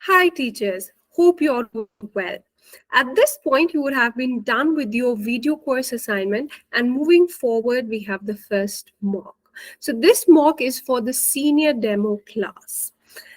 Hi teachers, hope you are doing well. At this point, you would have been done with your video course assignment, and moving forward, we have the first mock. So this mock is for the senior demo class.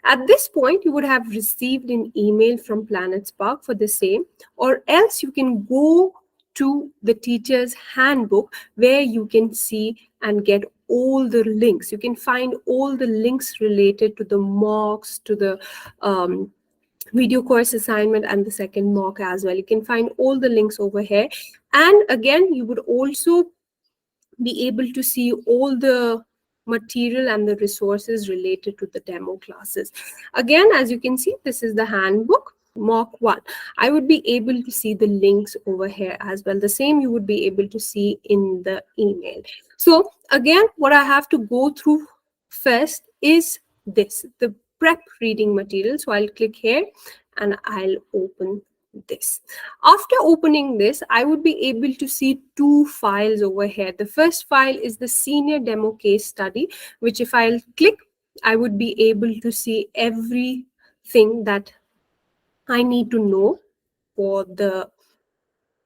At this point, you would have received an email from Planet Spark for the same, or else you can go to the teacher's handbook where you can see and get all the links. You can find all the links related to the mocks, to the video course assignment and the second mock as well. You can find all the links over here. And again, you would also be able to see all the material and the resources related to the demo classes. Again, as you can see, this is the handbook. Mock-1. I would be able to see the links over here as well. The same you would be able to see in the email. So again, what I have to go through first is this, the prep reading material. So I'll click here and I'll open this. After opening this, I would be able to see two files over here. The first file is the senior demo case study, which if I'll click, I would be able to see everything that I need to know for the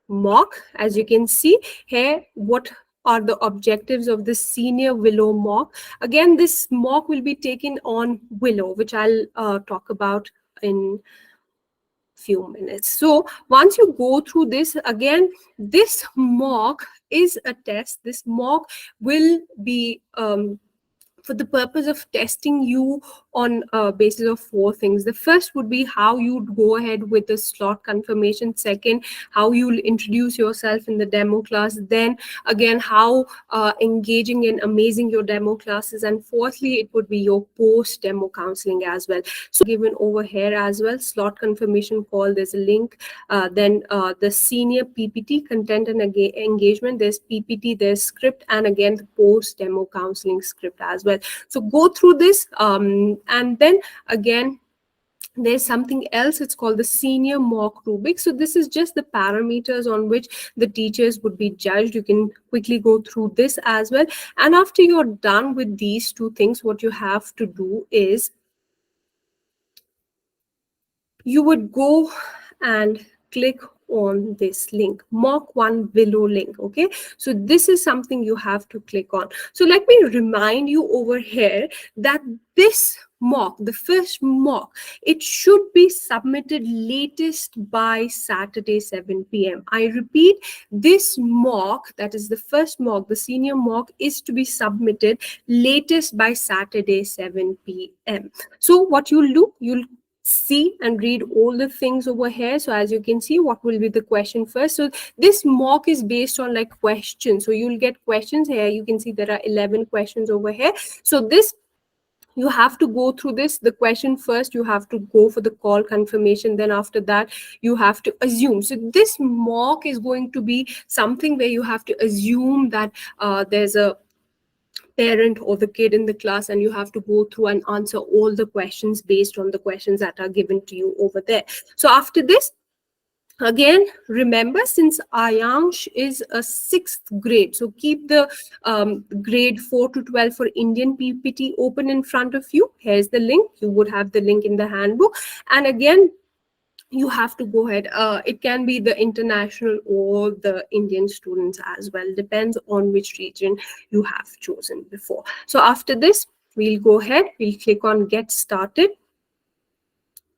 mock. As you can see here, what are the objectives of the senior Willo mock. Again, this mock will be taken on Willo, which I'll talk about in few minutes. So once you go through this, again, this mock is a test. This mock will be for the purpose of testing you on basis of four things. The first would be how you'd go ahead with the slot confirmation. Second, how you'll introduce yourself in the demo class. Then again, how engaging and amazing your demo classes. And fourthly, it would be your post demo counseling as well. So given over here as well, slot confirmation call, there's a link. Then the senior PPT, content and engagement, there's PPT, there's script, and again, the post demo counseling script as well. So go through this, and then again, there's something else. It's called the senior mock rubric. So this is just the parameters on which the teachers would be judged. You can quickly go through this as well. And after you're done with these two things, what you have to do is you would go and click on this link, Mock-1 Willo link. Okay, so this is something you have to click on. So let me remind you over here that this mock, the first mock, it should be submitted latest by Saturday 7 p.m. I repeat, this mock, that is the first mock, the senior mock, is to be submitted latest by Saturday 7 p.m. So what you'll do, you'll see and read all the things over here. So as you can see, what will be the question first? So this mock is based on like questions. So you'll get questions here. You can see there are 11 questions over here. So this, you have to go through this. The question first, you have to go for the call confirmation. Then after that, you have to assume. So this mock is going to be something where you have to assume that there's a parent or the kid in the class, and you have to go through and answer all the questions based on the questions that are given to you over there. So after this, again, remember, since Ayansh is a 6th grade, so keep the grade 4 to 12 for Indian PPT open in front of you. Here's the link. You would have the link in the handbook. And again, you have to go ahead. It can be the international or the Indian students as well. Depends on which region you have chosen before. So after this, we'll go ahead. We'll click on Get Started.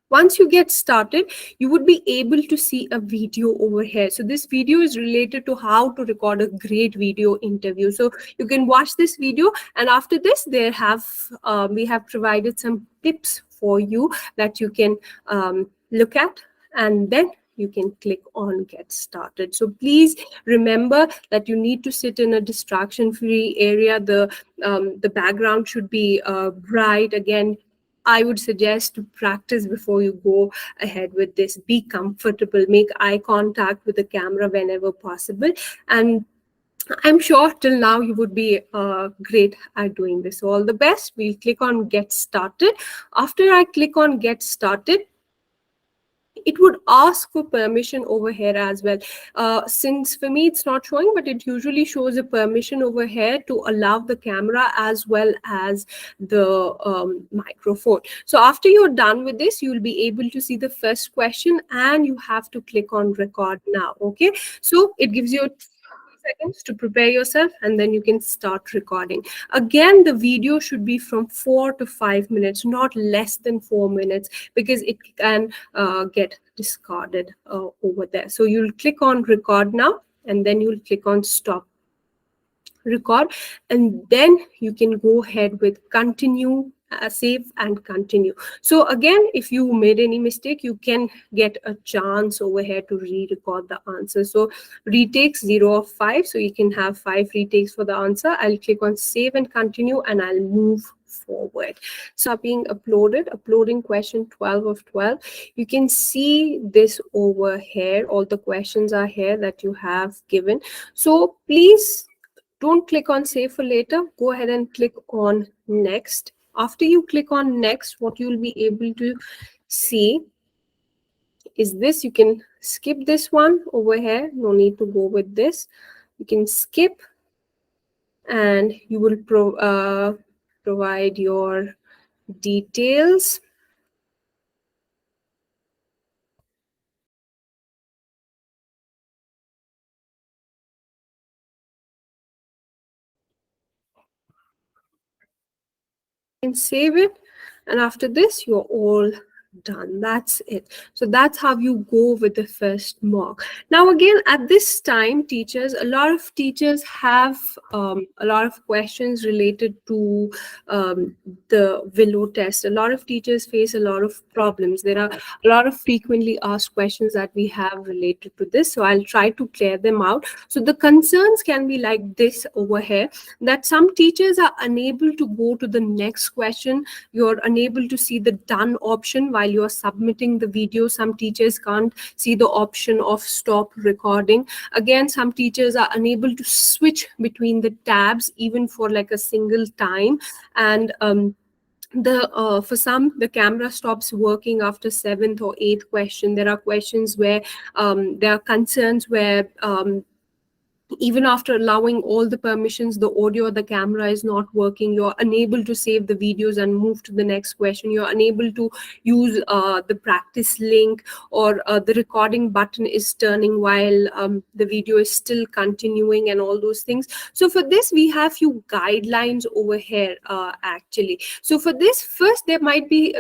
Once you get started, you would be able to see a video over here. So this video is related to how to record a great video interview. So you can watch this video, and after this, we have provided some tips for you that you can look at, and then you can click on Get Started. So please remember that you need to sit in a distraction-free area. The background should be bright. Again, I would suggest to practice before you go ahead with this. Be comfortable, make eye contact with the camera whenever possible. And I'm sure till now you would be great at doing this. So all the best. We'll click on Get Started. After I click on Get Started, it would ask for permission over here as well. Since for me it's not showing, but it usually shows a permission over here to allow the camera as well as the microphone. So after you're done with this, you'll be able to see the first question, and you have to click on record now. Okay, so it gives you seconds to prepare yourself, and then you can start recording. Again, the video should be from 4 to 5 minutes, not less than 4 minutes, because it can get discarded over there. So you'll click on record now, and then you'll click on stop record, and then you can go ahead with continue, save and continue. So again, if you made any mistake, you can get a chance over here to re-record the answer. So retakes 0 of 5, so you can have 5 retakes for the answer. I'll click on save and continue, and I'll move forward. So being uploaded, uploading question 12 of 12. You can see this over here. All the questions are here that you have given. So please don't click on save for later. Go ahead and click on next. After you click on next, what you'll be able to see is this. You can skip this one over here. No need to go with this. You can skip, and you will provide your details. And save it, and after this you're all done. That's it. So that's how you go with the first mock. Now again, at this time, teachers, a lot of teachers have a lot of questions related to the Willo test. A lot of teachers face a lot of problems. There are a lot of frequently asked questions that we have related to this, so I'll try to clear them out. So the concerns can be like this over here, that some teachers are unable to go to the next question. You're unable to see the done option while you're submitting the video. Some teachers can't see the option of stop recording. Again, some teachers are unable to switch between the tabs even for like a single time. And for some, the camera stops working after 7th or 8th question. There are questions where there are concerns where even after allowing all the permissions, the audio or the camera is not working. You're unable to save the videos and move to the next question. You're unable to use the practice link, or the recording button is turning while the video is still continuing, and all those things. So for this, we have few guidelines over here actually. So for this, first there might be,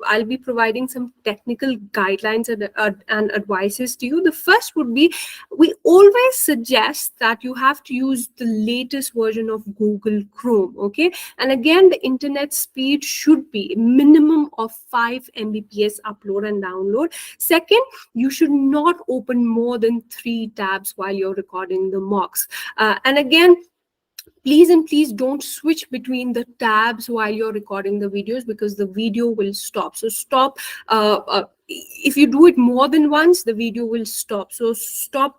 I'll be providing some technical guidelines and advices to you. The first would be, we always suggest that you have to use the latest version of Google Chrome. Okay, and again, the internet speed should be minimum of 5 Mbps upload and download. Second, you should not open more than 3 tabs while you're recording the mocks. And again, please don't switch between the tabs while you're recording the videos, because the video will stop. So stop. If you do it more than once, the video will stop. So stop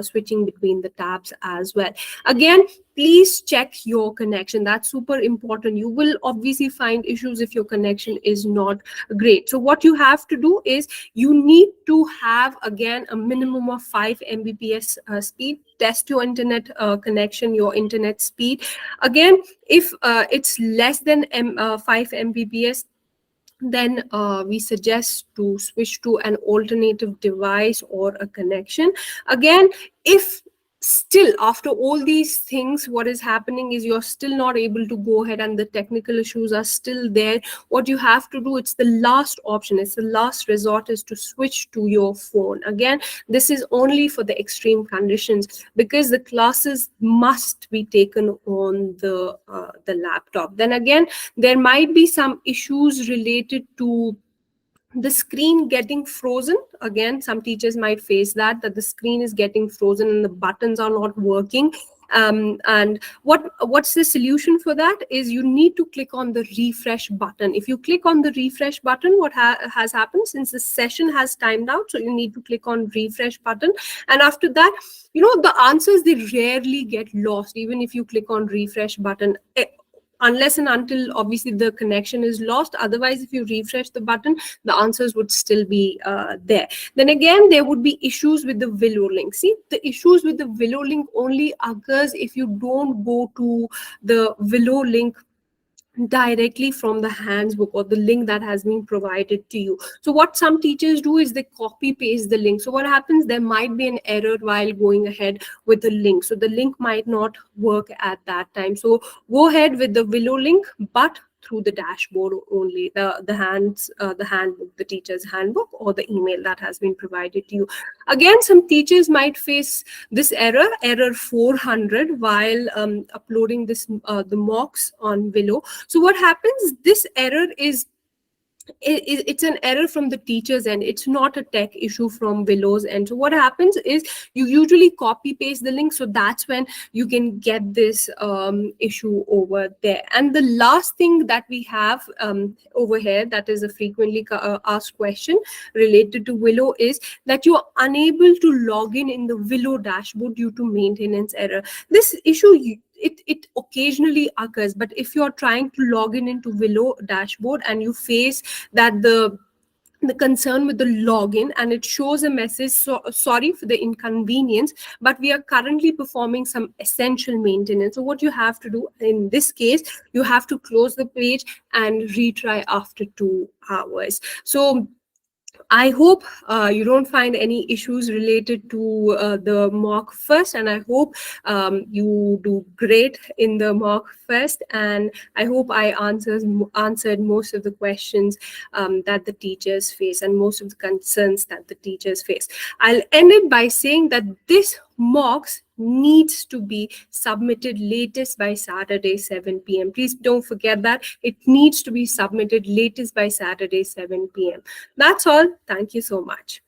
switching between the tabs as well. Again, please check your connection. That's super important. You will obviously find issues if your connection is not great. So what you have to do is, you need to have, again, a minimum of 5 Mbps speed. Test your internet connection, your internet speed. Again, if it's less than 5 Mbps, then we suggest to switch to an alternative device or a connection. Again, if still after all these things, what is happening is you're still not able to go ahead and the technical issues are still there, what you have to do, it's the last option, it's the last resort, is to switch to your phone. Again, this is only for the extreme conditions, because the classes must be taken on the laptop. Then again, there might be some issues related to the screen getting frozen. Again, some teachers might face that the screen is getting frozen and the buttons are not working. And what's the solution for that is, you need to click on the refresh button. If you click on the refresh button, what has happened, since the session has timed out, so you need to click on refresh button. And after that, the answers, they rarely get lost, even if you click on refresh button. unless and until obviously the connection is lost. Otherwise, if you refresh the button, the answers would still be there. Then again, there would be issues with the Willo link. See, the issues with the Willo link only occurs if you don't go to the Willo link directly from the handbook or the link that has been provided to you. So what some teachers do is they copy paste the link. So what happens, there might be an error while going ahead with the link, so the link might not work at that time. So go ahead with the Willow link, but through the dashboard only, the handbook, the teacher's handbook, or the email that has been provided to you. Again, some teachers might face this error 400 while uploading the mocks on Willow. So what happens, this error is it's an error from the teacher's end. It's not a tech issue from Willow's end. So what happens is you usually copy paste the link, so that's when you can get this issue over there. And the last thing that we have over here, that is a frequently asked question related to Willow, is that you are unable to log in the Willow dashboard due to maintenance error. This issue, it occasionally occurs, but if you're trying to log in into Willow dashboard and you face that the concern with the login and it shows a message, so sorry for the inconvenience, but we are currently performing some essential maintenance. So what you have to do in this case, you have to close the page and retry after 2 hours. So I hope you don't find any issues related to the mock first, and I hope you do great in the mock first, and I hope I answered most of the questions that the teachers face and most of the concerns that the teachers face. I'll end it by saying that this mocks needs to be submitted latest by Saturday 7 p.m. Please don't forget that it needs to be submitted latest by Saturday 7 p.m. That's all. Thank you so much.